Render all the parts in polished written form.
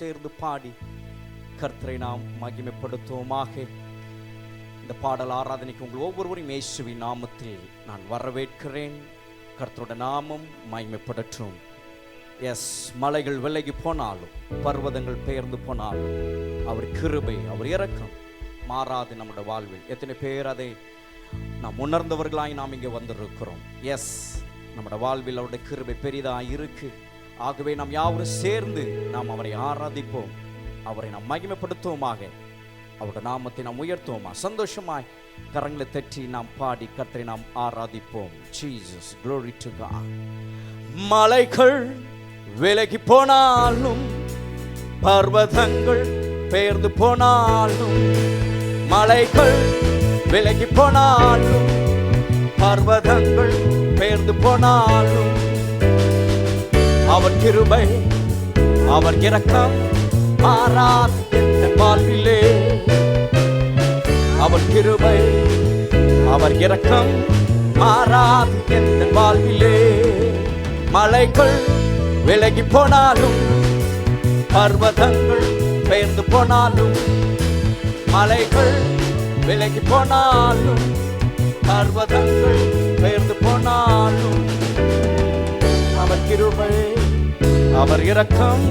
சேர்ந்து பாடி கர்த்தரை நாம் மகிமைப்படுத்துவோமாக. இந்த பாடல் ஆராதனைக்கு உங்கள் ஒவ்வொருவரையும் இயேசுவின் நாமத்தில் நான் வரவேற்கிறேன். கர்த்தருடைய நாமம் மகிமைப்படட்டும். எஸ், மலைகள் விலகி போனாலும் பர்வதங்கள் பெயர்ந்து போனாலும் அவர் கிருபை, அவர் இரக்கம் மாறாது நம்முடைய வாழ்வில். எத்தனை பேர் அதை நாம் உணர்ந்தவர்களாய் நாம் இங்கே வந்திருக்கிறோம். எஸ், நம்முடைய வாழ்வில் அவருடைய கிருபை பெரிதாக இருக்கு. ஆகவே நாம் யாவரும் சேர்ந்து நாம் அவரை ஆராதிப்போம், அவரை நாம் மகிமைப்படுத்துவோமாக, அவருடைய நாமத்தை நாம் உயர்த்துவோமா. சந்தோஷமாய் கரங்களை தட்டி நாம் பாடி கர்த்தரை நாம் ஆராதிப்போம். Jesus, glory to God. மலைகள் விலகி போனாலும் பர்வதங்கள் பெயர்ந்து போனாலும், மலைகள் விலகி போனாலும் பர்வதங்கள் பெயர்ந்து போனாலும், அவர் கிருபை, அவர் இரக்கம் மாறாது என் வாழ்விலே. அவர் கிருபை, அவர் இரக்கம் மாறாது என் வாழ்விலே. மலைகள் விலகி போனாலும் பர்வதங்கள் பெயர்ந்து போனாலும், மலைகள் விலகி போனாலும் பர்வதங்கள் பெயர்ந்து போனாலும், அவர் கிருபை, அவர் இரக்கம்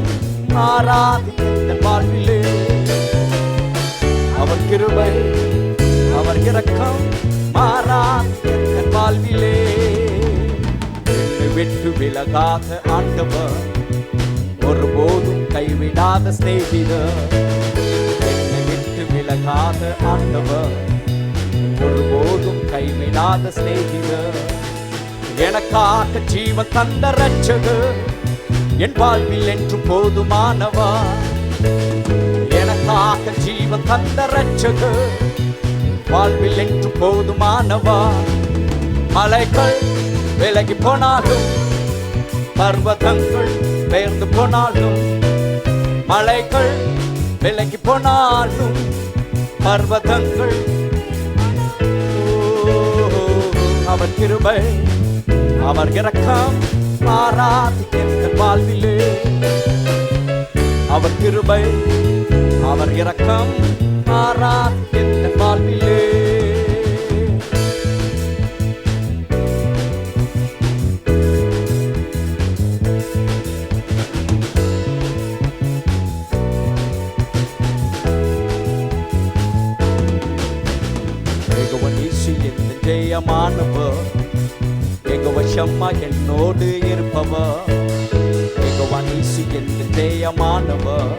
மாறாது என் வாழ்விலே. அவர் கிருபை, அவர் இரக்கம் மாறாது என் வாழ்விலே. என்னை விட்டு விலகாத ஆண்டவர், ஒருபோதும் கைவிடாத சிநேகிதர். என்னை விட்டு விலகாத ஆண்டவர், ஒருபோதும் கைவிடாத சிநேகிதர். எனக்காக ஜீவன் தந்த ரட்சகர், என் வாழ்வில் என்று போதுமானவா. எனக்காக ஜீவன் தந்த ரட்சகர், வாழ்வில் என்று போதுமானவா. மலைகள் விலகி போனாலும் பர்வதங்கள் பெயர்ந்து போனாலும், மலைகள் விலகி போனாலும் பர்வதங்கள், அவர் கிருபை, அவர் இரக்கம் மாறாது என் வாழ்விலே. அவர் கிருபை, அவர் இரக்கம் மாறாது என் வாழ்விலே. ஜெயமானவர், யெகோவா ஷம்மா என்னோடு இருப்பவர். யெகோவா நீசி என்று ஜெயமானவர்,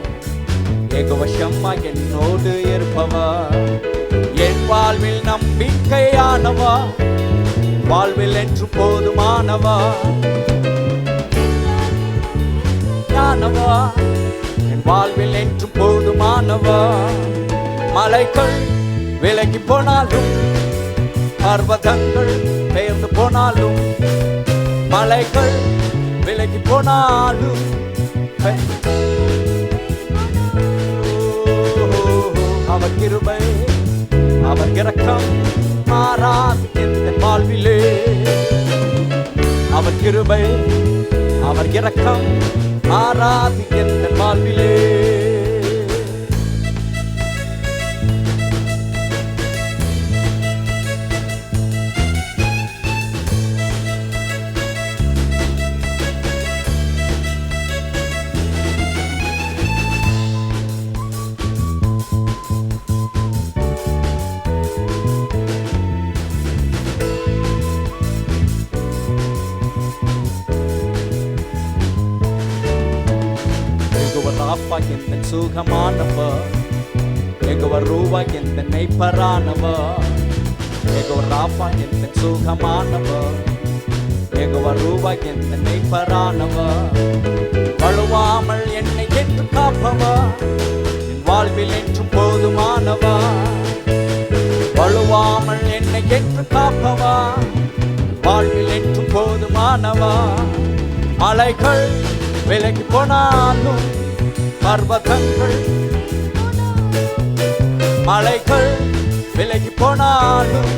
யெகோவா ஷம்மா என்னோடு இருப்பவர். என் வாழ்வில் நம்பிக்கையானவர், வாழ்வில் என்று போதுமானவர். என் வாழ்வில் என்று போதுமானவர். மலைகள் விலகி போனாலும் பர்வதங்கள் பெயர்ந்து போனாலும், மலைகள் விலகி போனாலும், அவர் கிருபை, அவர் இரக்கம் மாறாது என் வாழ்விலே. அவர் கிருபை, அவர் இரக்கம் மாறாது என் வாழ்விலே. என் சுகமானவர், யெகோவா ரூவா என் மெய்ப்பரானவர். யெகோவா ராஃபா என் சுகமானவர், யெகோவா ரூவா என் மெய்ப்பரானவர். வழுவாமல் என்னை என்று காப்பவர், என் வாழ்வில் என்றும் போதுமானவர். வழுவாமல் என்னை என்று காப்பவர், வாழ்வில் என்றும் போதுமானவர். மலைகள் விலகி போனாலும் பர்வதங்கள், மலைகள் விலகி போனாலும்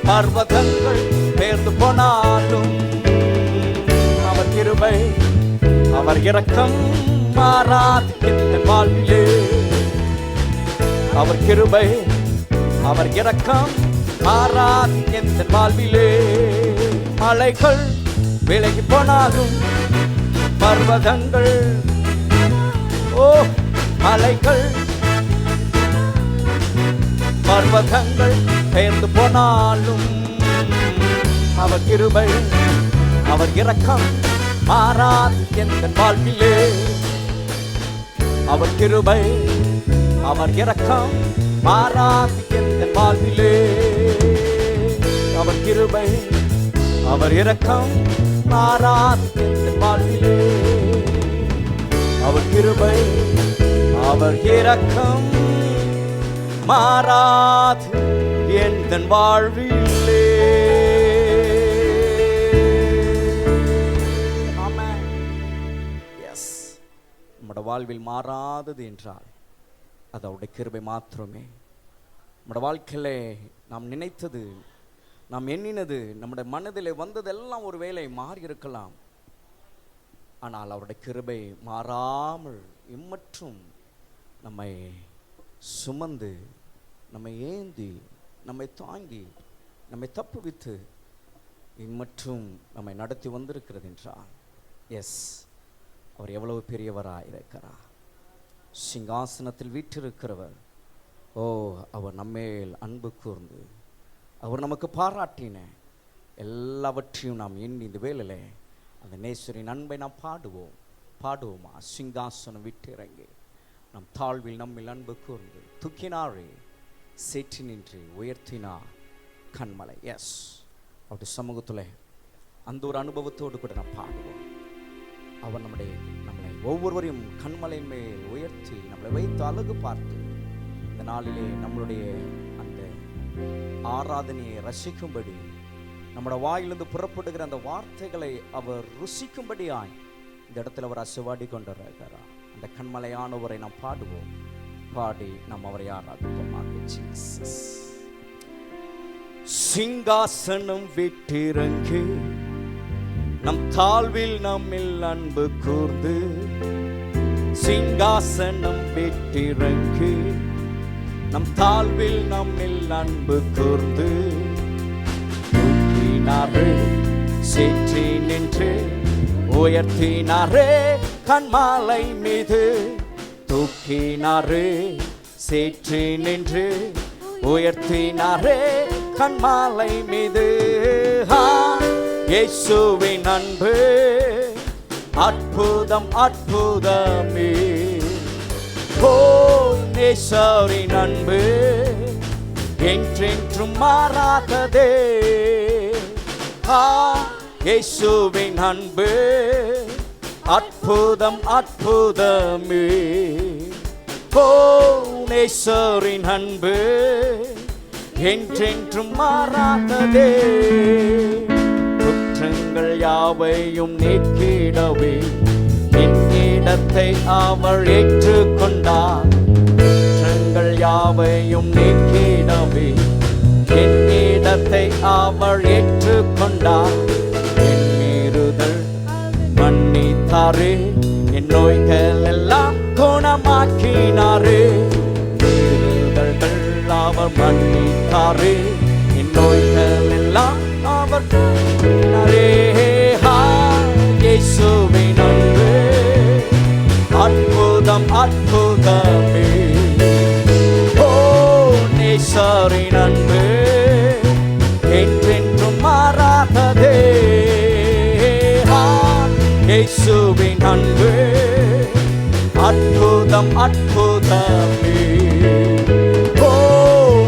பர்வதங்கள் பெயர்ந்து போனாலும், அவர் கிருபை, அவர் அவர் இரக்கம் மாறாது எந்த வாழ்விலே. அவர் கிருபை அவர் இரக்கம் மாறாது எந்த வாழ்விலே. மலைகள் விலகி போனாலும் பர்வதங்கள் மலைகள் பர்வதங்கள் பெயர்ந்து போனாலும் அவர் கிருபை அவர் இரக்கம் மாறாது எந்த வாழ்விலே. அவர் கிருபை அவர் இரக்கம் மாறாது எந்த வாழ்விலே. அவர் கிருபை அவர் இரக்கம் மாறாது எந்த வாழ்விலே. அவர் கிருபை அவர் இரக்கம் மாறாது எந்த வாழ்விலே. ஆமென். எஸ், நம்முடைய வாழ்வில் மாறாதது என்றால் அது அவருடைய கிருபை மாத்திரமே. நம்முடைய வாழ்க்கையிலே நாம் நினைத்தது நாம் எண்ணினது நம்முடைய மனதிலே வந்ததெல்லாம் ஒரு வேளை மாறி இருக்கலாம். ஆனால் அவருடைய கிருபை மாறாமல் இம்மற்றும் நம்மை சுமந்து நம்மை ஏந்தி நம்மை தாங்கி நம்மை தப்புவித்து இம்மற்றும் நம்மை நடத்தி வந்திருக்கிறது என்றால் எஸ், அவர் எவ்வளவு பெரியவராக இருக்கிறார். சிங்காசனத்தில் வீற்றிருக்கிறவர். அவர் நம்மேல் அன்பு கூர்ந்து அவர் நமக்கு பாராட்டின எல்லாவற்றையும் நாம் எண்ணி இந்த வேளையிலே அந்த நேசரின் அன்பை நாம் பாடுவோமா? சிங்காசனம் விட்டு இறங்கி நம் தாழ்வில் நம்மில் அன்பு கூர்ந்து தூக்கினாரே சேற்றி நின்று உயர்த்தினார் கண்மலை. எஸ், அவருடைய சமூகத்தில் அந்த ஒரு அனுபவத்தோடு கூட நாம் பாடுவோம். அவர் நம்மளை ஒவ்வொருவரையும் கண்மலையின் மேல் உயர்த்தி நம்மளை வைத்து அழகு பார்த்து இந்த நாளிலே நம்மளுடைய அந்த ஆராதனையை ரசிக்கும்படி நம்முடைய வாயிலிருந்து புறப்படுகிற அந்த வார்த்தைகளை அவர் ருசிக்கும்படியாய் இந்த இடத்துல அவர் அசுவாடி கொண்டிருக்கிறார். அந்த கண்மலையானவரை நாம் பாடுவோம். பாடி நாம் அவரை ஆராதிப்போமாக. ஜீசஸ். சிங்காசனம் விட்டிறங்கி நம் தாழ்வில் நம்மில் அன்பு கூர்ந்து. சிங்காசனம் விட்டிறங்கி நம் தாழ்வில் நம்மில் அன்பு கூர்ந்து. தூக்கினாரே சேற்றி நின்று உயர்த்தினாரே கண்மாலை மீது. தூக்கினாரே சேற்றி நின்று உயர்த்தினாரே கண்மாலை மீது. இயேசுவின் அன்பு அற்புதம் அற்புதமே. நேசரின் அன்பு என்றென்றும் மாறாததே. இயேசுவின் அன்பு அற்புதம் அற்புதமே. நேசரின் அன்பு என்றென்றும் மாறாததே. குற்றங்கள் யாவையும் நீக்கிடவே என்னிடத்தை அவர் ஏற்றுக்கொண்டார். குற்றங்கள் யாவையும் நீக்கிடவே என்னிடத்தை அவர் ஏற்றுக்கொண்டார். என் மீறுதல் மன்னித்தாரே, என் நோய்கள் எல்லாம் குணமாக்கினாரே. மீறுதல்கள் அவர் மன்னித்தாரே, என் நோய்கள் எல்லாம் அவர் குணமாக்கினாரே. இயேசுவின் அன்பு அற்புதம் அற்புதமே. நேசரின் அன்பு என்றென்றும் மாறாததே. இயேசுவின் அன்பு அற்புதம் அற்புதமே.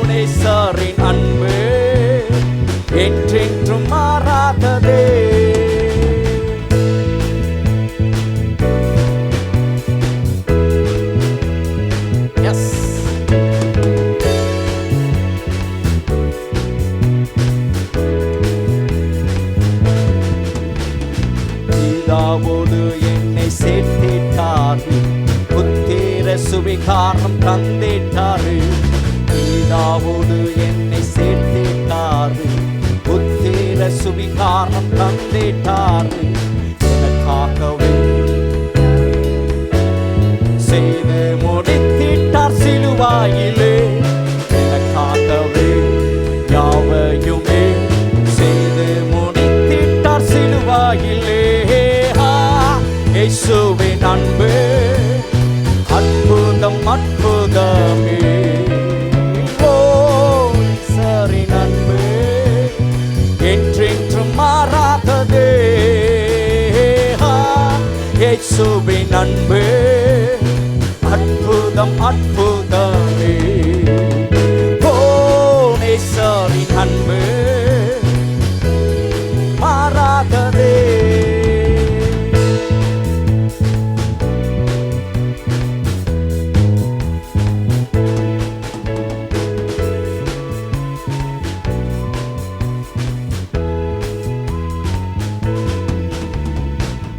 நேசரின் அன்பு என்றென்றும் மாறாததே. என்னை சேர்த்திட்டாரு, புத்திர சுவிகாரம் தந்திட்டாரு. பிதாவோடு என்னை சேர்த்திட்டாரு, புத்திர சுவிகாரம் தந்திட்டாரு. எனக்காகவே அன்பு அற்புதம் அற்புதமே. ஓ நேசரின் அன்பு மாறாததே.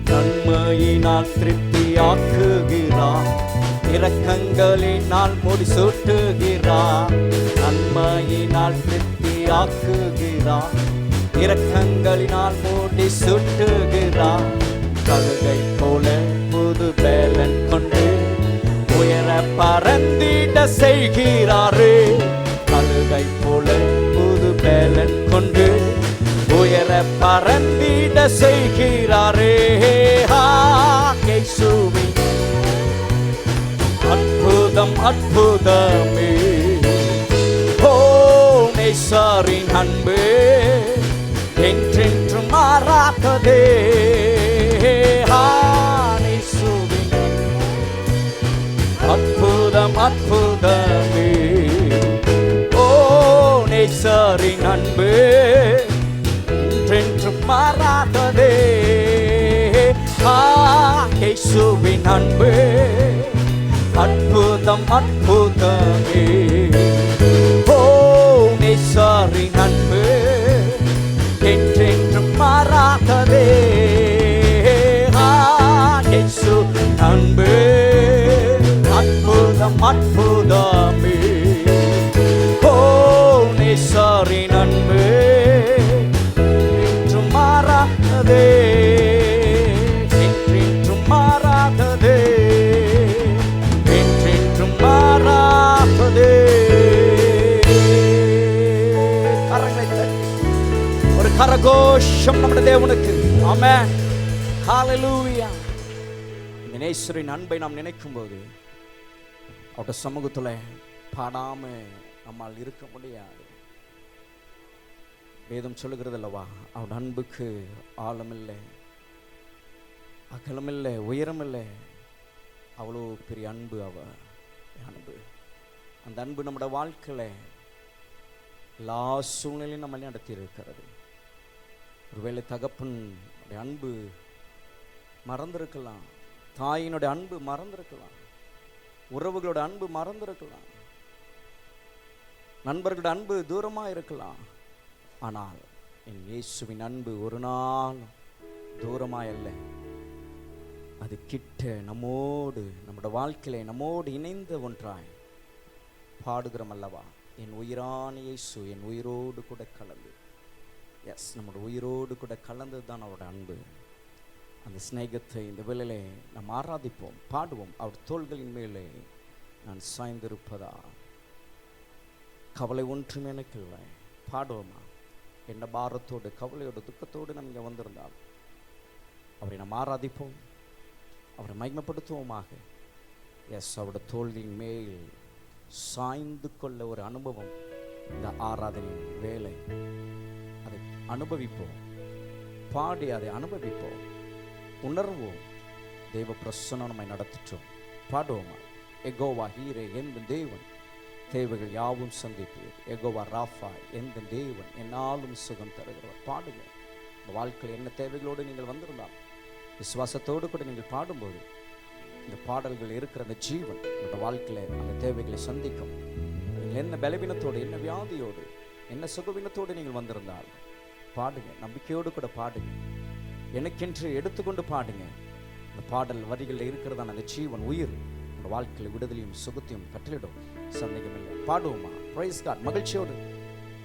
நன்மையினால் திருப்தியாக்குகிறார், இரக்கங்களினால் முடிசூட்டுகிறார். நன்மையினால் திருப்தியாக்குகிறார், இரக்கங்களினால் முடிசூட்டுகிறார். கழுகை போல புது பேலன் கொண்டு உயர பறந்திட செய்கிறாரே. கழுகை போல புது பேலன் கொண்டு உயர பறந்திட செய்கிறாரே. இயேசுவின் அற்புதம் அற்புதமே. ஓ நேசரின் அன்பு என்றென்றும் மாறாததே. இயேசுவின் அற்புதம் அற்புதமே. ஓ நேசரின் அன்பு என்றென்றும் மாறாததே. இயேசுவின் அன்பு அற்புதம் அற்புதமே. ஓ நேசரின் அன்பு என்றென்றும் மாறாததே. இயேசு அன்பு அற்புதம் அற்புதமே. ஓ நேசரின் அன்பு என்றும் மாறாததே. என்றென்றும் மாறாததே. என்றென்றும் மாறாததே. ஒரு கரகோஷம் நம்முடைய தேவனுக்கு. ஆமென். ஹல்லேலூயா. இந்த நேசரின் அன்பை நாம் நினைக்கும் போது அவருடைய சமூகத்துல பாடாம நம்மால் இருக்க முடியாது. வேதம் சொல்லுகிறது அல்லவா, அவன் அன்புக்கு ஆழமில்லை, அகலமில்லை, உயரமில்லை. அவ்வளோ பெரிய அன்பு அன்பு. அந்த அன்பு நம்முடைய வாழ்க்கையில எல்லா சூழ்நிலையும் நம்மளை நடத்தி இருக்கிறது. ஒருவேளை தகப்பனுடைய அன்பு மறந்திருக்கலாம், தாயினுடைய அன்பு மறந்திருக்கலாம், உறவுகளோட அன்பு மறந்திருக்கலாம், நண்பர்களோட அன்பு தூரமாக இருக்கலாம். ஆனால் என் இயேசுவின் அன்பு ஒரு நாள் தூரமாய் அல்ல, அது கிட்ட நம்மோடு, நம்முடைய வாழ்க்கையில நம்மோடு இணைந்த ஒன்றாய் பாடுகிறோம் அல்லவா. என் உயிரான இயேசு என் உயிரோடு கூட கலந்து, எஸ், நம்முடைய உயிரோடு கூட கலந்தது தான் அவருடைய அன்பு. அந்த சிநேகத்தை இந்த வேளையிலே நாம் ஆராதிப்போம், பாடுவோம். அவர் தோள்களின் மேலே நான் சாய்ந்திருப்பதா கவலை ஒன்றும் எனக்கு இல்லை. பாடுவோமா? என்ன பாரத்தோடு கவலையோடு துக்கத்தோடு நம்ம இங்கே வந்திருந்தால் அவரை நாம் ஆராதிப்போம், அவரை மகிமைப்படுத்துவோமாக. எஸ், அவருடைய தோள்களின் மேல் சாய்ந்து கொள்ள ஒரு அனுபவம் இந்த ஆராதனையின் வேலை. அதை அனுபவிப்போம், பாடி அதை அனுபவிப்போம், உணர்வோம். தெய்வ பிரசன்னம் நம்மை நடத்திட்டோம். பாடுவோமா? எகோவா ஹீரே, எந்த தேவன் தேவைகள் யாவும் சந்திப்பீர். எகோவா ராஃபா, எந்த தேவன் என்னாலும் சுகம் தருகிறவர். பாடுங்க. இந்த வாழ்க்கையில் என்ன தேவைகளோடு நீங்கள் வந்திருந்தால் விசுவாசத்தோடு கூட நீங்கள் பாடும்போது இந்த பாடல்கள் இருக்கிற அந்த ஜீவன் உங்களோட வாழ்க்கையில் அந்த தேவைகளை சந்திக்கும். நீங்கள் என்ன பலவீனத்தோடு, என்ன வியாதியோடு, என்ன சுகவீனத்தோடு நீங்கள் வந்திருந்தால் பாடுங்க. நம்பிக்கையோடு கூட பாடுங்க. எனக்கென்று எடுத்துக்கொண்டு பாடுங்க. இந்த பாடல் வரிகளில் இருக்கிறதான அந்த ஜீவன் உயிர் உங்கள் வாழ்க்கையில் விடுதலையும் சுகத்தையும் கட்டளிடும். சந்தேகம் இல்லை. பாடுவோமா? Praise God. மகிழ்ச்சியோடு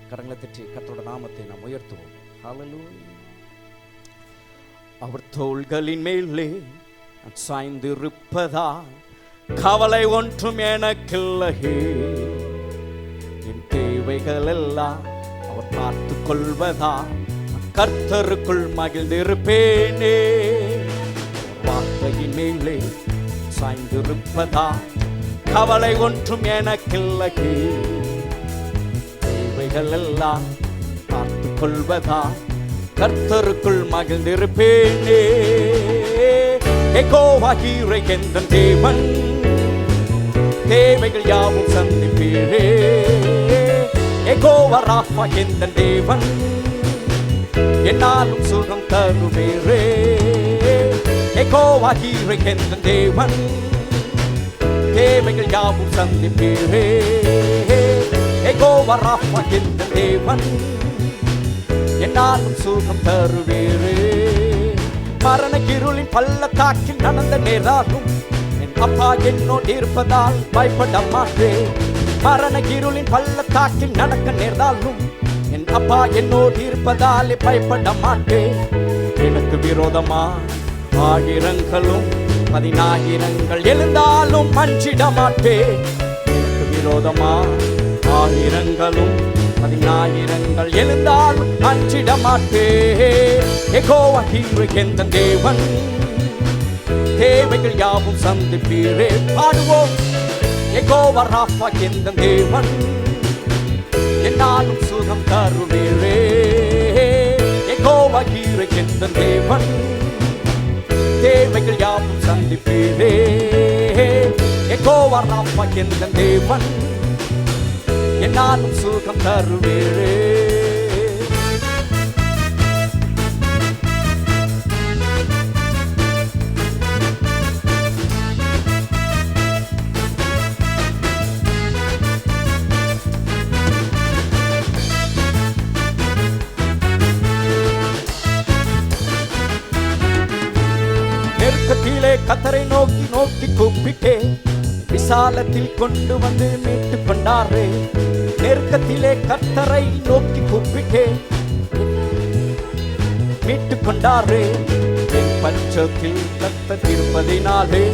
கரங்களை தட்டி கர்த்தருடைய நாமத்தை நாம் உயர்த்துவோம். ஹல்லேலூயா. அவர் தோள்களின் மேலே சாய்ந்திருப்பதா கவலை ஒன்றும் எனக்கில்லையே. என் தேவைகள் எல்லாம் அவர் பார்த்து கொள்வதா கர்த்தருக்குள் மகிழ்ந்திருப்பேனே. வார்த்தையின் மேலே சாய்ந்திருப்பதா கவலை ஒன்றும் எனக்கில்லையே. தேவைகள் எல்லாம் பார்த்து கொள்வதா கர்த்தருக்குள் மகிழ்ந்திருப்பேனே. யெகோவா ஈரே எந்தன் தேவன், தேவைகள் யாவும் சந்திப்பீரே. யெகோவா ராஃபா எந்தன் தேவன், என்னாலும் சுகம் தருவீரே. யெகோவா ஈரே எந்தன் தேவன், தேவைகள் யாவும் சந்திப்பீரே. யெகோவா ராஃபா எந்தன் தேவன், என்னாலும் சுகம் தருவீரே. மரண இருளின் பள்ளத்தாக்கில் நடந்த நேராகும் என் அப்பா என்னோடு இருப்பதால் பயப்பட மாட்டேன். மரண இருளின் பள்ளத்தாக்கில் நடக்க நேர்ந்தாலும் என் அப்பா என்னோடு இருப்பதால் பயப்பட மாட்டேன். எனக்கு விரோதமா ஆயிரங்களும் 10,000 எழுந்தாலும் அஞ்சிட மாட்டேன். எனக்கு விரோதமா ஆயிரங்களும் 10,000 எழுந்தாலும் அஞ்சிட மாட்டேன். யெகோவா ஈரே எந்தன் தேவன், தேவைகள் யாவும் சந்திப்பீரே. பாடுவோம். யெகோவா ராஃபா எந்தன் தேவன், என்னாலும் சுகம் தருவீரே. யெகோவா ஈரே எந்தன் தேவன், தேவைகள் யாவும் சந்திப்பீரே. யெகோவா ராஃபா எந்தன் தேவன், என்னாலும் சுகம் தருவீரே. நெருக்கத்திலே கர்த்தரை நோக்கி நோக்கி கூப்பிட்டேன், விசாலத்தில் கொண்டு வந்து மீட்டுக் கொண்டாரே. நெருக்கத்திலே கர்த்தரை நோக்கி கூப்பிட்டேன், மீட்டுக் கொண்டாரே. என் பட்சத்தில் கர்த்தர் இருப்பதினாலே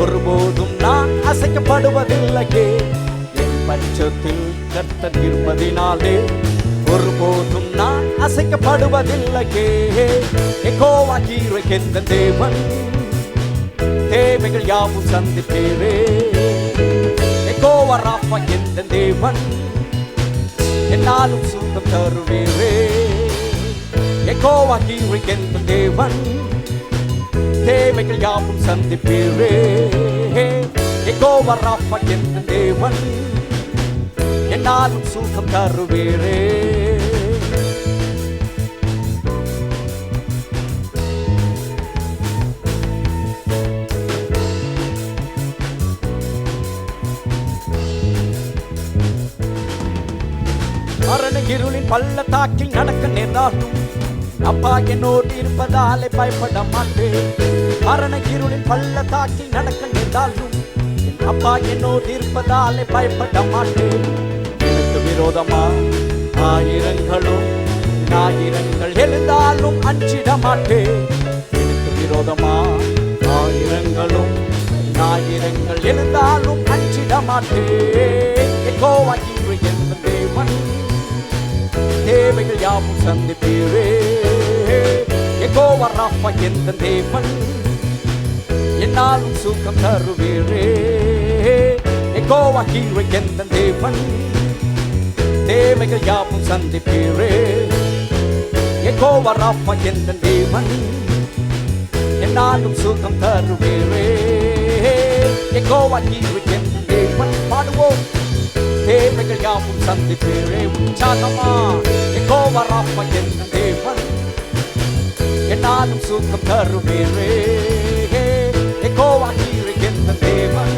ஒருபோதும் நான் அசைக்கப்படுவதில்லையே. என் பட்சத்தில் கர்த்தர் இருப்பதினாலே ஒருபோதும் நான் அசைக்கப்படுவதில்லையே. யெகோவா ஈரே எந்தன் தேவன், தேவைகள் யாவும் சந்திப்பீரே. யெகோவா ராஃபா எந்தன் தேவன், என்னாலும் சுகம் தருவீரே. யெகோவா ஈரே எந்தன் தேவன், தேவைகள் யாவும் சந்திப்பீரே. யெகோவா ராஃபா எந்தன் தேவன், என்னாலும் சுகம் தருவீரே. மரண இருளின் பள்ளத்தாக்கில் நடக்க நேர்ந்தாலும் அப்பா என்னோடு இருப்பதாலே பயப்பட மாட்டேன். மரண இருளின் பள்ளத்தாக்கில் நடக்க நேர்ந்தாலும் அப்பா என்னோடு இருப்பதாலே பயப்பட மாட்டேன். எனக்கு விரோதமா ஆயிரங்களும் 1000 எழுந்தாலும் அஞ்சிட மாட்டேன். எனக்கு விரோதமா ஆயிரங்களும் 1000 எழுந்தாலும் அஞ்சிட மாட்டேன். யெகோவா ஈரே எந்தன் தேவன், தேவைகள் யாவும் சந்திப்பீரே. யெகோவா ராஃபா எந்தன் தேவன், என்னாலும் சுகம் தருவீரே. யெகோவா ஈரே எந்தன் தேவன், தேவைகள் யாவும் சந்திப்பீரே. யெகோவா ராஃபா எந்தன் தேவன், என்னாலும் சுகம் தருவீரே. யெகோவா ஈரே எந்தன் தேவன். பாடுவோம். தேவைகள் யாவும் சந்திப்பீரே. உற்சாகமா. யெகோவா ராஃபா எந்தன் தேவன், என்னாலும் சுகம் தருவீரே. யெகோவா ஈரே எந்தன் தேவன்,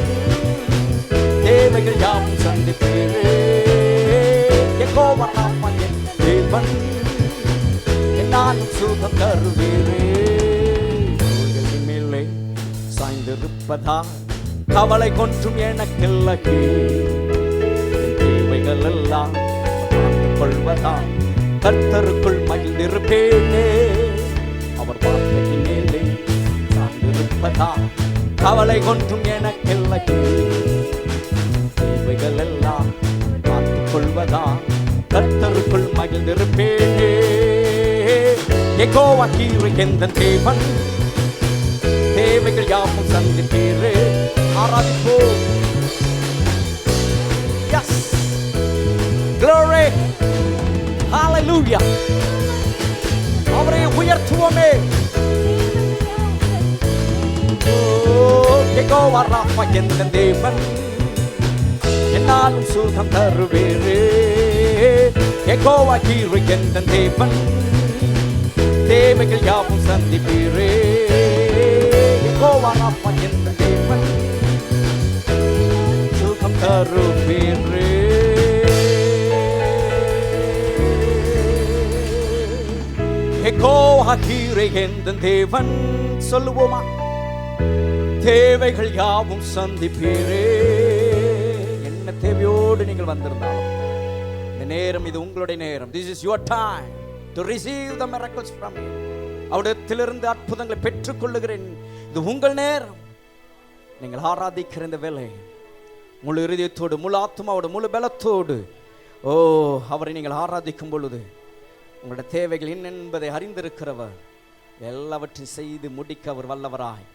தேவைகள் யாவும் சந்திப்பீரே. யெகோவா ராஃபா எந்தன் தேவன், என்னாலும் சுகம் தருவீரே. மேலே சாய்ந்திருப்பதா கவலை கொன்றும் எனக்கில்லையே. தேவைகள் எல்லாம் பார்த்துக் கொள்வதா கர்த்தருக்குள் மகிழ்ந்திருப்பேனே. அவர் வார்த்தையின் மேலே சார்ந்திருப்பதா கவலை கொன்றும் எனக்கில்லையே. தேவைகள் எல்லாம் பார்த்துக் கொள்வதா கர்த்தருக்குள் மகிழ்ந்திருப்பேனே. யெகோவா ஈரே எந்தன் தேவன், தேவைகள் யாவும் சந்திப்பீரே. ஆராதிப்போம். Yes, glory, hallelujah. அவரை உயர்த்துவோமே. யெகோவா ராஃபா எந்த தேவன் என்னாலும் சுகம் தருவேரே. யெகோவா ஹீரோ எந்த தேவன் தேவைகள் யாவும் சந்திப்பீரே. யெகோவா ராஃபா எந்த தேவன் சுகம் தருவேரே. யெகோவா ஹீரோ எந்த தேவன் சொல்லுவோமா, தேவைகள் யாவும் சந்திப்பீரே. என்ன தேவையோடு நீங்கள் வந்திருந்தாலும் இந்த நேரம் இது உங்களுடைய நேரம். This is your time to receive the miracles from him. அவரிடத்திலிருந்து அற்புதங்களை பெற்றுக்கொள்ளுகிறேன். இது உங்கள் நேரம். நீங்கள் ஆராதிக்கிற இந்த வேளை முழு இருதயத்தோடு, முழு ஆத்மாவோடு, முழு பலத்தோடு அவரை நீங்கள் ஆராதிக்கும் பொழுது உங்களுடைய தேவைகள் என்ன என்பதை அறிந்திருக்கிறவர் எல்லாவற்றையும் செய்து முடிக்க அவர் வல்லவராய்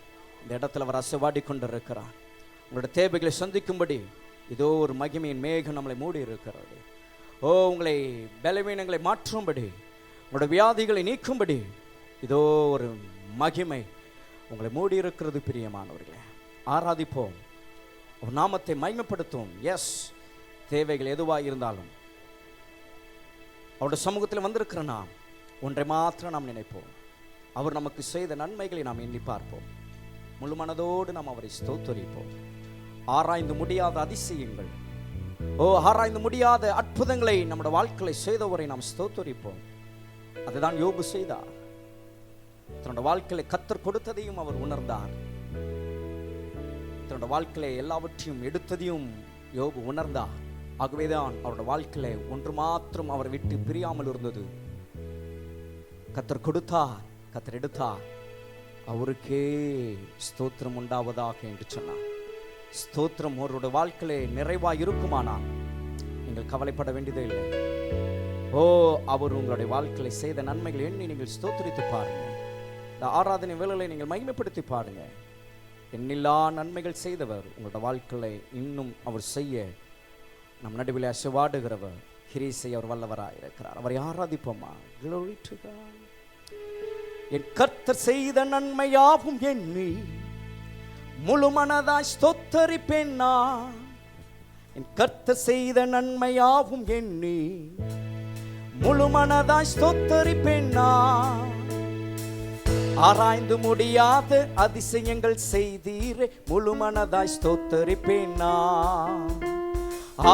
இந்த இடத்துல அவர் அசைவாடி கொண்டிருக்கிறார். உங்களுடைய தேவைகளை சந்திக்கும்படி இதோ ஒரு மகிமையின் மேகம் நம்மளை மூடி இருக்கிறது. உங்களை பலவீனங்களை மாற்றும்படி, உங்களுடைய வியாதிகளை நீக்கும்படி இதோ ஒரு மகிமை உங்களை மூடி இருக்கிறது. பிரியமானவர்களே, ஆராதிப்போம், ஒரு நாமத்தை மகிமைப்படுத்துவோம். எஸ், தேவைகள் எதுவாக இருந்தாலும் அவருடைய சமூகத்தில் வந்திருக்கிற நாம் ஒன்றை மாத்திரம் நாம் நினைப்போம். அவர் நமக்கு செய்த நன்மைகளை நாம் எண்ணி பார்ப்போம். முழு மனதோடு நாம் அவரை ஸ்தோத்தரிப்போம். ஆராய்ந்து முடியாத அதிசயங்கள், ஆராய்ந்து முடியாத அற்புதங்களை நம்முடைய வாழ்க்கையை செய்தவரை நாம் ஸ்தோத்தரிப்போம். அதுதான் யோபு செய்தார். தன்னுடைய வாழ்க்கையை கர்த்தர் கொடுத்ததையும் அவர் உணர்ந்தார். தன்னுடைய வாழ்க்கையை எல்லாவற்றையும் எடுத்ததையும் யோபு உணர்ந்தார். ஆகவேதான் அவருடைய வாழ்க்கையில ஒன்று மாத்திரம் அவர் விட்டு பிரியாமல் இருந்தது. கர்த்தர் கொடுத்தார், கர்த்தர் எடுத்தார், அவருக்கே ஸ்தோத்திரம் உண்டாவதாக என்று சொன்னார். ஸ்தோத்திரம் அவருடைய வாழ்க்கையிலே நிறைவாக இருக்குமானால் நீங்கள் கவலைப்பட வேண்டியதே இல்லை. அவர் உங்களுடைய வாழ்க்கையில செய்த நன்மைகளை எண்ணி நீங்கள் ஸ்தோத்திரித்து பாருங்க. இந்த ஆராதனை வேளையை நீங்கள் மகிமைப்படுத்தி பாருங்க. எண்ணில்லா நன்மைகள் செய்தவர் உங்களுடைய வாழ்க்கையில இன்னும் அவர் செய்ய நம் நடுவில் அசைவாடுகிறவர், கிரீசை அவர் வல்லவராக இருக்கிறார். அவரை ஆராதிப்போமா? Glory to God. என் கர்த்தர் செய்த நன்மையாகும் எண்ணி முழு மனதாய் ஸ்தோத்தரிப்பேன் நான். என் கர்த்தர் செய்த நன்மையாகும் எண்ணி முழு மனதாய் ஸ்தோத்தரிப்பேன் நான். ஆராய்ந்து முடியாத அதிசயங்கள் செய்தீரே, முழு மனதாய் ஸ்தோத்தரிப்பேன் நான்.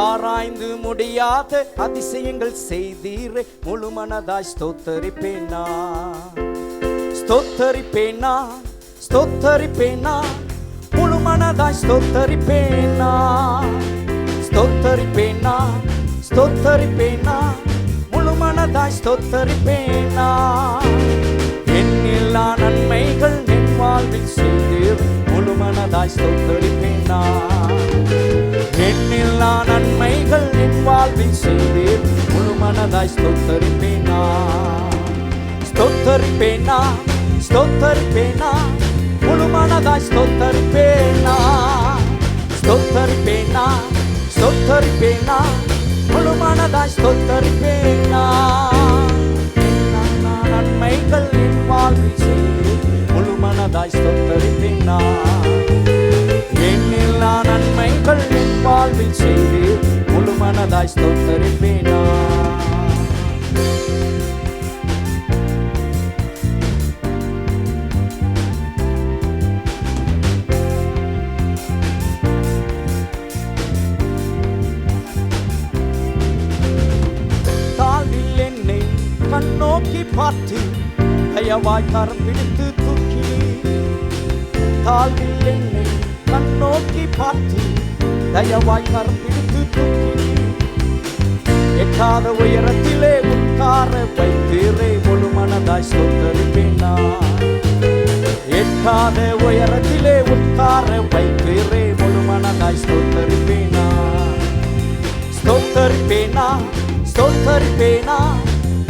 ஆராய்ந்து முடியாத அதிசயங்கள் செய்தீரே, முழு மனதாய் ஸ்தோத்தரிப்பேன் நான். ஸ்தோத்தரிப்பேன் நான், ஸ்தோத்தரிப்பேன் நான், முழு மனதாய் ஸ்தோத்தரிப்பேன் நான். ஸ்தோத்தரிப்பேன் நான், ஸ்தோத்தரிப்பேன் நான், முழு மனதாய் ஸ்தோத்தரிப்பேன் நான். எண்ணில்லா நன்மைகள் என் வாழ்வில் செய்தீர், முழு மனதாய் ஸ்தோத்தரிப்பேன் நான். எண்ணில்லா நன்மைகள் என் வாழ்வில் செய்தீர், முழு மனதாய் ஸ்தோத்தரிப்பேன் நான். ஸ்தோத்தரிப்பேன் நான், ஸ்தோத்தரிப்பேன் நான், முழு மனதாய் ஸ்தோத்தரிப்பேன் நான். ஸ்தோத்தரிப்பேன் நான், ஸ்தோத்தரிப்பேன் நான், முழு மனதாய் ஸ்தோத்தரிப்பேன் நான். நன்மைகள் என் வாழ்வில் செய்தீர், முழு மனதாய் ஸ்தோத்தரிப்பேன் நான். எண்ணில்லா நன்மைகள் என் வாழ்வில் செய்தீர், முழு மனதாய் ஸ்தோத்தரிப்பேன் நான். தாழ்வில் என்னை கண்ணோக்கி பார்த்து தயவாய் கரம் பிடித்து தூக்கி, தாழ்வில் என்னை கண்ணோக்கி பார்த்து தயவாய் கரம் பிடித்து தூக்கி, எட்டாத உயரத்திலே உட்கார வைத்தீரே, முழு மனதாய் ஸ்தோத்தரிப்பேன் நான். எட்டாத உயரத்திலே உட்கார வைத்தீரே, முழு மனதாய் ஸ்தோத்தரிப்பேன் நான். ஸ்தோத்தரிப்பேன் நான், ஸ்தோத்தரிப்பேன் நான்,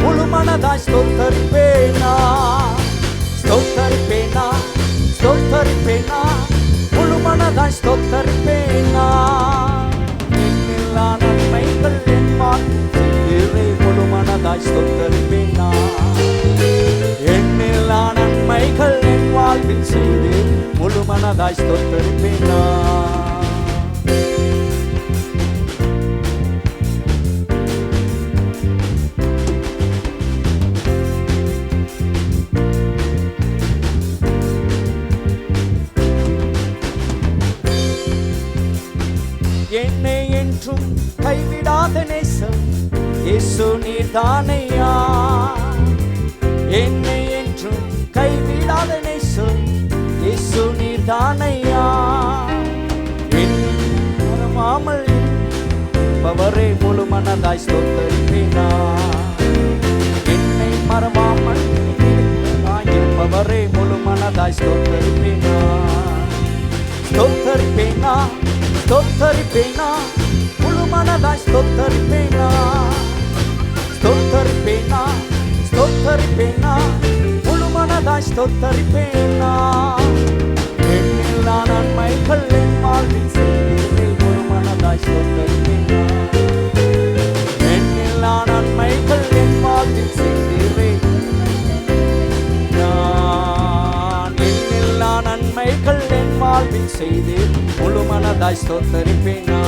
முழு மனதாய் ஸ்தோத்தரிப்பேன் நான். ஸ்தோத்தரிப்பேன் நான், ஸ்தோத்தரிப்பேன் நான், முழு மனதாய் ஸ்தோத்தரிப்பேன் நான். எண்ணில்லா நன்மைகள் என் வாழ்விலே, முழு மனதாய் ஸ்தோத்தரிப்பேன் நான். எண்ணில்லா நன்மைகள் என் வாழ்வில் செய்து முழு மனதாய் மனதாய் ஸ்தோத்தரிப்பேன் நான். என்னை என்றும் கைவிடாத நேசம் இயேசு நீர்தானையா. என்னை என்றும் கைவிடாத நேசம் இயேசு நீர்தானையா. மறவாமல் இருப்பவரே முழு மனதாய் ஸ்தோத்தரிப்பேன் நான். என்னை மறவாமல் இருப்பவரே முழு மனதாய் ஸ்தோத்தரிப்பேன் நான். ஸ்தோத்தரிப்பேன் நான், ஸ்தோத்தரிப்பேன் நான், முழு மனதாய் ஸ்தோத்தரிப்பேன் நான். ஸ்தோத்தரிப்பேன் நான், ஸ்தோத்தரிப்பேன் நான், முழு மனதாய் ஸ்தோத்தரிப்பேன் நான். எண்ணில்லா நன்மைகள் என் வாழ்வில் செய்தீரே முழு மனதாய் ஸ்தோத்தரிப்பேன் நான். எண்ணில்லா நன்மைகள் என் வாழ்வில் செய்தீரே நான். எண்ணில்லா நன்மைகள் என் வாழ்வில் செய்தீர் முழு மனதாய் ஸ்தோத்தரிப்பேன் நான்.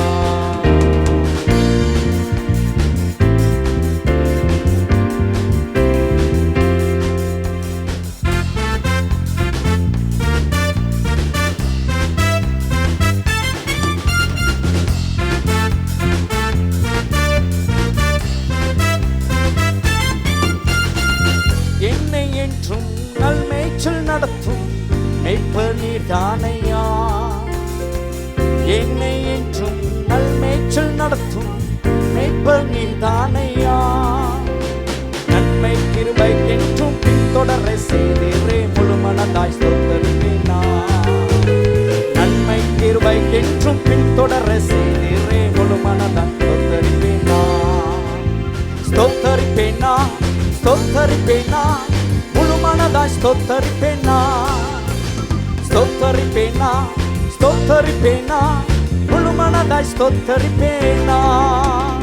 என்னை என்றும் நல்மேய்ச்சல் நடத்தும் மேய்ப்பர் நீர்தானையா. என்னை என்றும் நல்மேய்ச்சல் நடத்தும் மேய்ப்பர் நீர்தானையா. நன்மை கிருபை என்றும் பின்தொடர செய்தீரே முழு மனதாய் ஸ்தோத்தரிப்பேன் நான். நன்மை கிருபை என்றும் பின்தொடர செய்தீரே முழு மனதாய் ஸ்தோத்தரிப்பேன் நான். ஸ்தோத்தரிப்பேன் நான், ஸ்தோத்தரிப்பேன் நான், முழு மனதாய் ஸ்தோத்தரிப்பேன் நான். ஸ்தோத்தரிப்பேன் நான், ஸ்தோத்தரிப்பேன் நான், முழு மனதாய் ஸ்தோத்தரிப்பேன் நான்.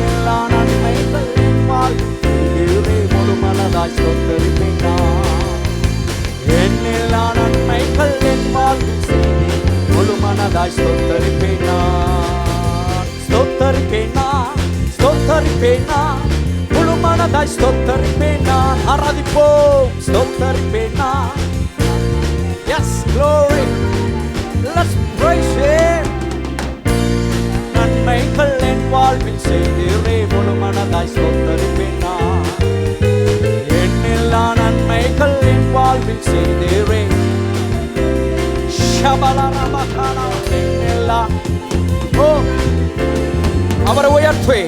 எல்லா நன்மைகள் என் வாழ்விலே முழு மனதாய் ஸ்தோத்தரிப்பேன் நான். எல்லா நன்மைகள் என் வாழ்வில் செய்தி முழு மனதாய் ஸ்தோத்தரிப்பேன் நான். ஸ்தோத்தரிப்பேன் நான், ஸ்தோத்தரிப்பேன் நான், முழு மனதாய் ஸ்தோத்தரிப்பேன் நான். ஆராதிப்போம். ஸ்தோத்தரிப்பேன் நான். Yes, glory. Let's praise Him. நன்மைகள் என் வாழ்வில் செய்தீரே முழு மனதாய் ஸ்தோத்தரிப்பேன் நான். எண்ணில்லா நன்மைகள் என் வாழ்வில் செய்தீரே. ஷபலரமகானா எண்ணில்லா. ஓ, அவரை உயர்த்துவே.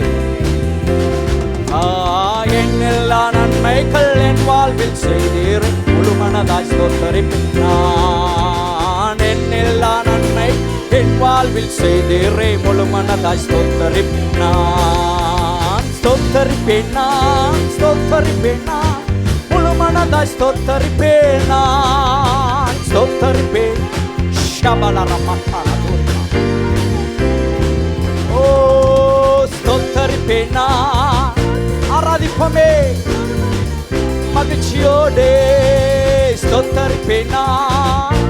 எண்ணில்லா நன்மைகள் என் வாழ்வில் செய்தீரே முழு மனதாய் ஸ்தோத்தரிப்பேன் நான். எண்ணில்லா நன்மை என் வாழ்வில் செய்தீரே முழு மனதாய் ஸ்தோத்தரிப்பேன் நான். ஸ்தோத்தரிப்பேன் நான், ஸ்தோத்தரிப்பேன் நான், முழு மனதாய் ஸ்தோத்தரிப்பேன் நான். ஸ்தோத்தரிப்பேன். ஷபலரமகானா. ஓ, ஸ்தோத்தரிப்பேன் நான். ஆராதிப்போமே மகிழ்ச்சியோடே. ஸ்தோத்தரிப்பேன் நான்,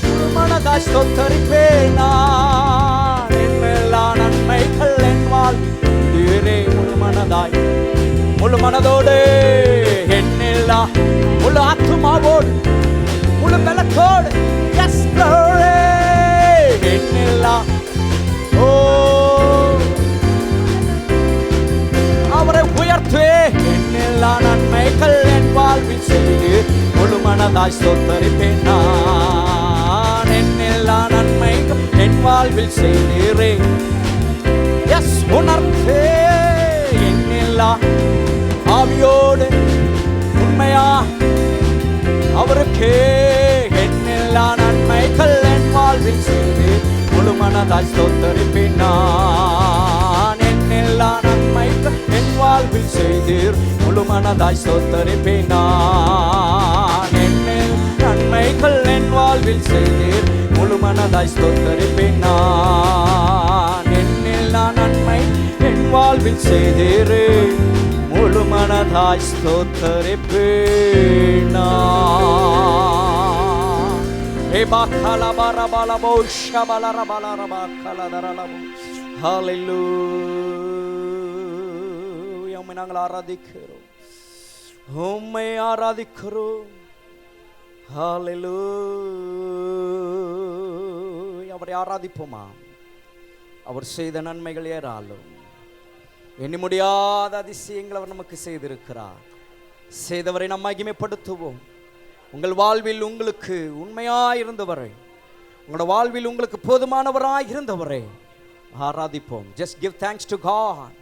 முழு மனதாய் ஸ்தோத்தரிப்பேன் நான். எல்லா நன்மைகள் என் வாழ்விலே முழு மனதாய் முழு மனதோடு என்னெல்லா முழு ஆத்துமாவோடு முழு பலத்தோடு. Yes glory. என்னெல்லா. ஓ, அவரை உயர்த்துவே. என்னெல்லா நன்மைகள் என் வாழ்வில் செய்து முழு மனதாய் ஸ்தோத்தரிப்பேன் நான். என்னெல்லா நன்மைகள் என் வாழ்வில் செய்தீரே. எஸ், உணர்த்தே. என்னெல்லா ஆவியோடு உண்மையா அவருக்கே என்னெல்லா நன்மைகள் என் வாழ்வில் செய்து முழு மனதாய் ஸ்தோத்தரிப்பேன் நான். என்னெல்லா நன்மைகள் என் வாழ்வில் செய்தீர் முழு மனதாய் ஸ்தோத்தரிப்பேன் நான். நன்மைகள் என் வாழ்வில் செய்தீர் முழு மனதாய் ஸ்தோத்தரிப்பேன் நான். என்னெல்லா நன்மை என் வாழ்வில் செய்தீர் முழு மனதாய் ஸ்தோத்தரிப்பேன் நான். ஹல்லேலூயா. உம்மை நாங்கள் ஆராதிக்கிறோம், உம்மை ஆராதிக்கிறோம். ஹல்லேலூயா. அவரை ஆராதிப்போமா? அவர் செய்த நன்மைகள் ஏராளம், எண்ணி முடியாத அதிசயங்கள் அவர் நமக்கு செய்திருக்கிறார். செய்தவரை நாம் மகிமைப்படுத்துவோம். உங்கள் வாழ்வில் உங்களுக்கு உண்மையாயிருந்தவரை, உங்களோட வாழ்வில் உங்களுக்கு போதுமானவராய் இருந்தவரை ஆராதிப்போம். Just give thanks to God.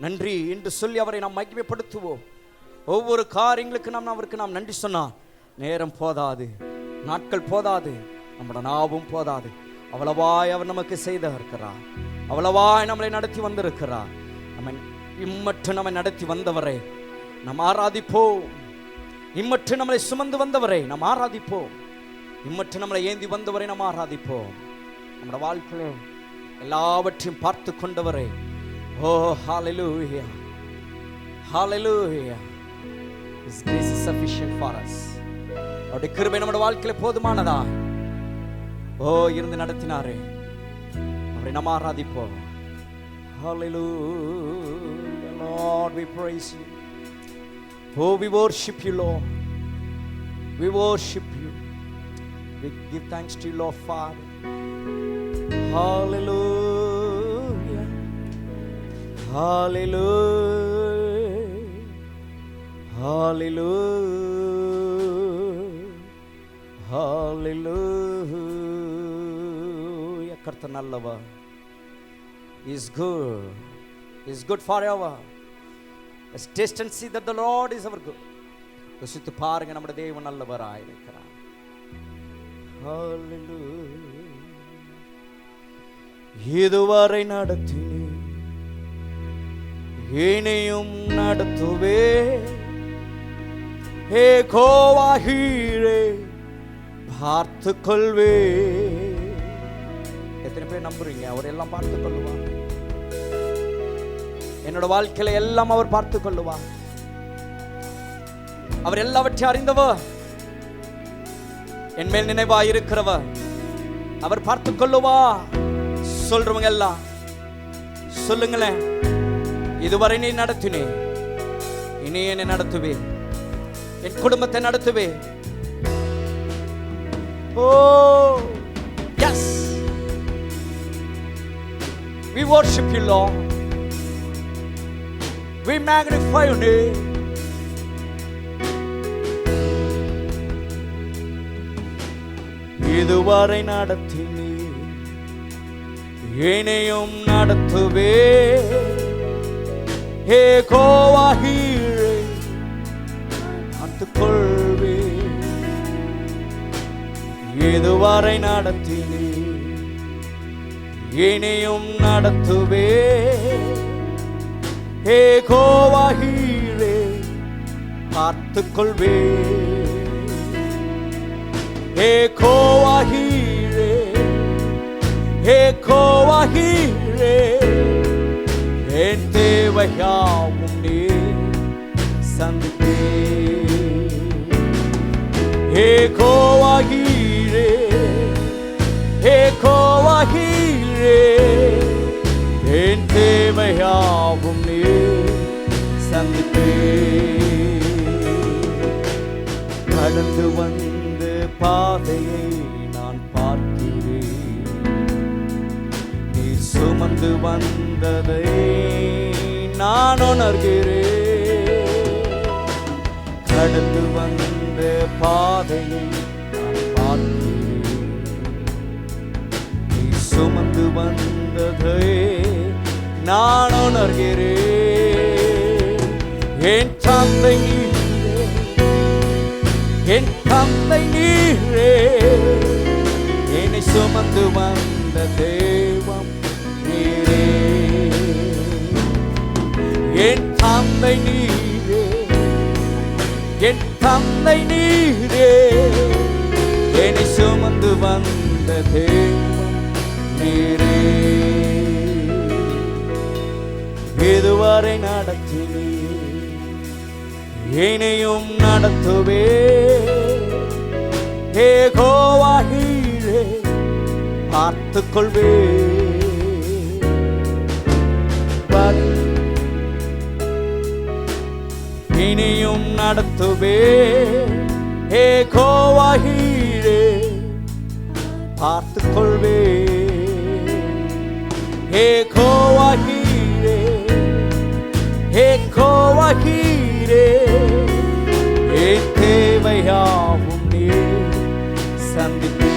நன்றி என்று சொல்லி அவரை நாம் மகிமைப்படுத்துவோம். ஒவ்வொரு காரியங்களுக்கு அவருக்கு நாம் நன்றி சொன்னால் நேரம் போதாது, நாட்கள் போதாது, நம்மளோட நாவும் போதாது. அவ்வளவாய் அவர் நமக்கு செய்திருக்கிறார், அவ்வளவாய் நம்மளை நடத்தி வந்திருக்கிறார். இம்மற்று நம்மை நடத்தி வந்தவரை நாம் ஆராதிப்போம். இம்மற்று நம்மளை சுமந்து வந்தவரை நாம் ஆராதிப்போம். இம்மற்று நம்மளை ஏந்தி வந்தவரை நாம் ஆராதிப்போம். நம்முடைய வாழ்க்கையில் எல்லாவற்றையும் பார்த்து கொண்டவரை, ஓ ஹல்லேலூயா, ஹல்லேலூயா. His grace is sufficient for us. அவருடைய கிருபை நம்முடைய வாழ்க்கையில் போதுமானதா இருந்து நடத்தினாரே, அவரை நாம் ஆராதிப்போம். Hallelujah, Lord, we praise you. Oh, we worship you, Lord. We worship you. We give thanks to you, Lord Father. Hallelujah, hallelujah, hallelujah, hallelujah. கர்த்தர் நல்லவர். He is good. He is good forever. Let's taste and see that the Lord is our good. ருசித்து பாருங்க, நம்முடைய தேவன் நல்லவராய் இருக்கிறார். Hallelujah. இதுவரை நடத்தினீர், இனியும் நடத்துவே. யெகோவாஹீரே, பார்த்துக் கொள்வே. எத்தனை பேர் நம்புறீங்க அவர் எல்லாம் பார்த்துக் கொள்ளுவார்? என்னோட வாழ்க்கையில எல்லாம் அவர் பார்த்துக் கொள்ளுவார். அவர் எல்லாவற்றையும் அறிந்தவர், என் மேல் நினைவாய் இருக்கிறவர். அவர் பார்த்துக் கொள்ளுவார். சொல்றவங்க எல்லாம் சொல்லுங்களேன், இதுவரை நீ நடத்தினே, இனி என்னை நடத்துவே, என் குடும்பத்தை நடத்துவே. ஓ yes, we worship you, Lord. We magnify your name. இதுவரை நடத்தினீர், இனியும் நடத்துவே. யெகோவாஹீரே, பார்த்துக் கொள்வே. இதுவரை நடத்தினீர், இனியும் நடத்துவே. யெகோவாஹீரே, பார்த்துக் கொள்வே. யெகோவாஹீரே, யெகோவாஹீரே, என் தேவையாவும் நீர் சந்தித்தே. யெகோவாஹீரே, யெகோவாஹீரே, என் தேவையாவும் நீர் சந்தித்தே. கடந்து வந்த பாதையை நான் பார்க்கிறேன், நீர் சுமந்து வந்ததை நான் உணர்கிறேன். கடந்து வந்த பாதையை நான் பார்க்கிறேன், நீர் சுமந்து வந்ததை நான் உணர்கிறேன். என் தந்தை நீரே, என் தந்தை நீரே, என்னை சுமந்து வந்த தெய்வம் நீரே. என் தந்தை நீரே, என் தந்தை நீரே, என்னை சுமந்து வந்த தெய்வம் நீரே. இதுவரை நடத்தினீர், இனியும் நடத்துவே. யெகோவாஹீரே பார்த்துக் கொள்வே. இனியும் நடத்துவே. யெகோவாஹீரே பார்த்துக் கொள்வே. யெகோவாஹீரே யெகோவாஹீரே என் தேவையாவும் நீர் சந்திப்பே.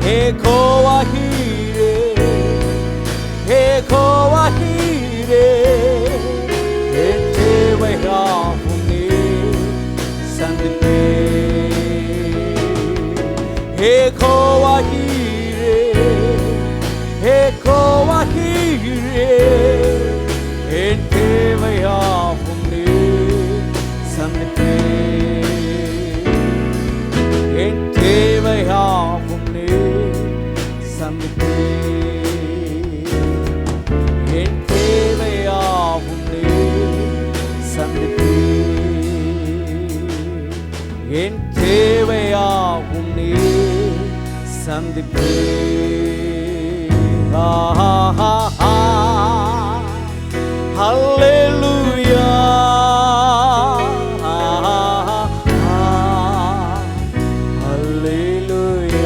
யெகோவாஹீரே யெகோவாஹீரே என் தேவையாவும் நீர் சந்திப்பே. யெகோவாஹீரே யெகோவாஹீரே என் தேவையாவும் நீர் சந்திப்பே. என் தேவையாவும் நீர் சந்திப்பே. என் தேவையாவும் நீர் சந்திப்பே. என் தேவையாவும் நீர் சந்திப்பே. ஹல்லேலூயா ஹல்லேலூயா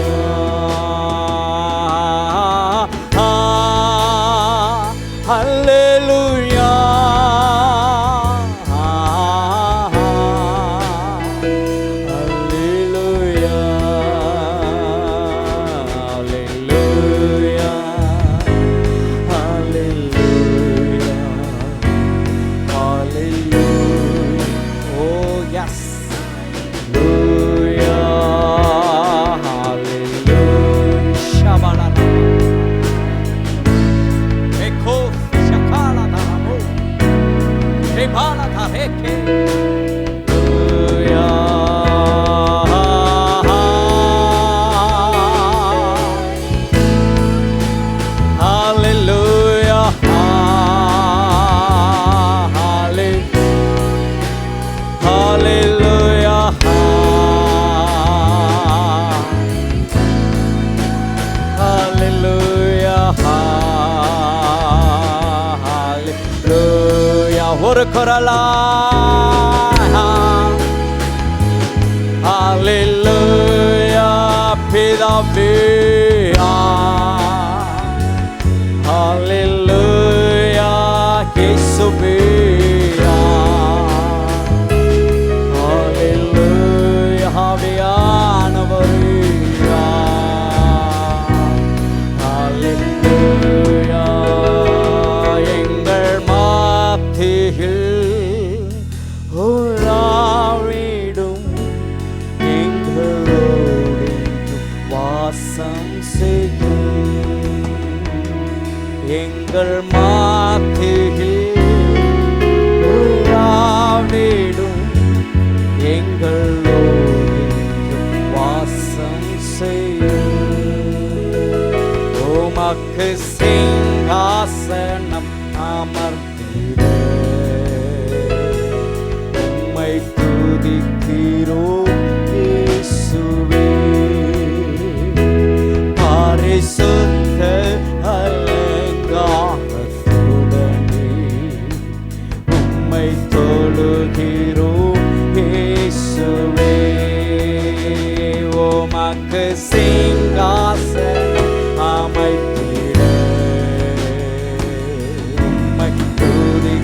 ஹல்லேலூயா ஒரு குரலா ஹல்லேலூயா பிதாவே. ஹல்லேலூயா இயேசுவே. ஹல்லேலூயா ஆவியானவரே. ஹல்லேலூயா எங்கள் மத்தியில் உலாவிடும் எங்களோடு வாசம் செய்யும். எங்கள் மத்தியில் உலாவிடும் எங்களோடு வாசம் செய்யும். உமக்கு சிங்காசனம் அமர்த்திட உம்மை துதிக்கிறோம் இயேசுவே. பரிசுத்த அலங்காரத்துடனே உம்மை தொழுகிறோம் இயேசுவே. உமக்கு சிங்காசனம் அமைத்திட உம்மை துதி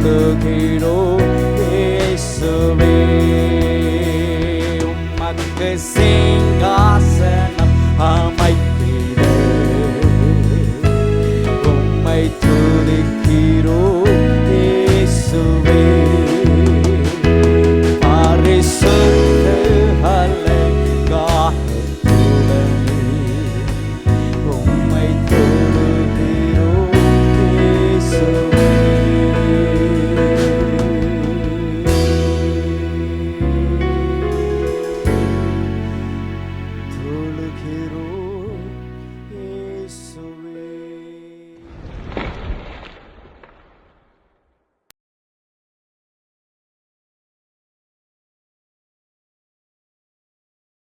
சொல்லுகிறோம் இயேசுவே